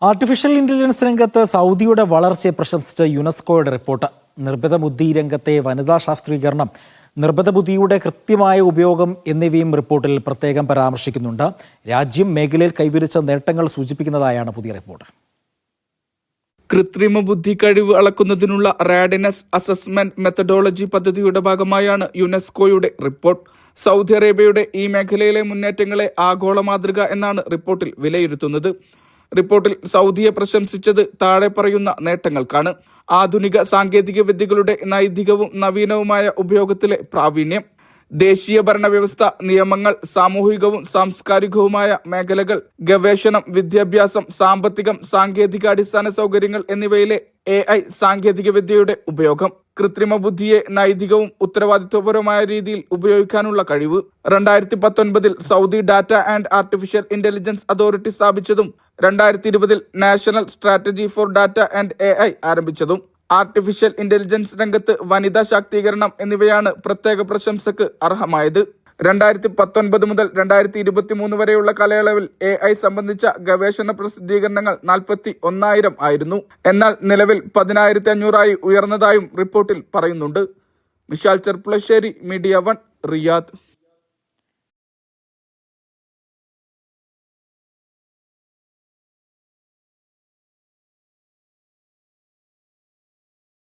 Artificial intelligence രംഗത്ത് സൗദിയുടെ വളർച്ചയെ പ്രശംസിച്ച യുനെസ്കോയുടെ റിപ്പോർട്ട്. നിർമ്മിത ബുദ്ധി രംഗത്തെ വനിതാ ശാസ്ത്രീകരണം, നിർമ്മിത ബുദ്ധിയുടെ കൃത്യമായ ഉപയോഗം എന്നിവയും റിപ്പോർട്ടിൽ പ്രത്യേകം പരാമർശിക്കുന്നുണ്ട്. രാജ്യം മേഖലയിൽ കൈവരിച്ച നേട്ടങ്ങൾ സൂചിപ്പിക്കുന്നതായാണ് പുതിയ റിപ്പോർട്ട്. കൃത്രിമ ബുദ്ധി കഴിവ് അളക്കുന്നതിനുള്ള റാഡിനെസ് അസസ്മെന്റ് മെത്തഡോളജി പദ്ധതിയുടെ ഭാഗമായാണ് യുനെസ്കോയുടെ റിപ്പോർട്ട്. സൗദി അറേബ്യയുടെ ഈ മേഖലയിലെ മുന്നേറ്റങ്ങളെ ആഗോള മാതൃക എന്നാണ് റിപ്പോർട്ടിൽ വിലയിരുത്തുന്നത്. റിപ്പോർട്ടിൽ സൗദിയെ പ്രശംസിച്ചത് താഴെ പറയുന്ന നേട്ടങ്ങൾക്കാണ്: ആധുനിക സാങ്കേതിക വിദ്യകളുടെ നൈതികവും നവീനവുമായ ഉപയോഗത്തിലെ പ്രാവീണ്യം, ദേശീയ ഭരണവ്യവസ്ഥ, നിയമങ്ങൾ, സാമൂഹികവും സാംസ്കാരികവുമായ മേഖലകൾ, ഗവേഷണം, വിദ്യാഭ്യാസം, സാമ്പത്തികം, സാങ്കേതിക അടിസ്ഥാന സൗകര്യങ്ങൾ എന്നിവയിലെ AI സാങ്കേതിക വിദ്യയുടെ ഉപയോഗം, കൃത്രിമ ബുദ്ധിയെ നൈതികവും ഉത്തരവാദിത്വപരമായ രീതിയിൽ ഉപയോഗിക്കാനുള്ള കഴിവ്. 2019 Saudi data and artificial intelligence authority സ്ഥാപിച്ചതും 2020 national strategy for data and AI ആരംഭിച്ചതും. ആർട്ടിഫിഷ്യൽ ഇന്റലിജൻസ് രംഗത്ത് വനിതാ ശാക്തീകരണം എന്നിവയാണ് പ്രത്യേക പ്രശംസക്ക് അർഹമായത്. 2019 മുതൽ 2023 വരെയുള്ള കാലയളവിൽ AI സംബന്ധിച്ച ഗവേഷണ പ്രസിദ്ധീകരണങ്ങൾ 41,000 ആയിരുന്നു. എന്നാൽ നിലവിൽ 10,500 ഉയർന്നതായും റിപ്പോർട്ടിൽ പറയുന്നുണ്ട്. Mishal Cherpulassery, media 1, Riyadh.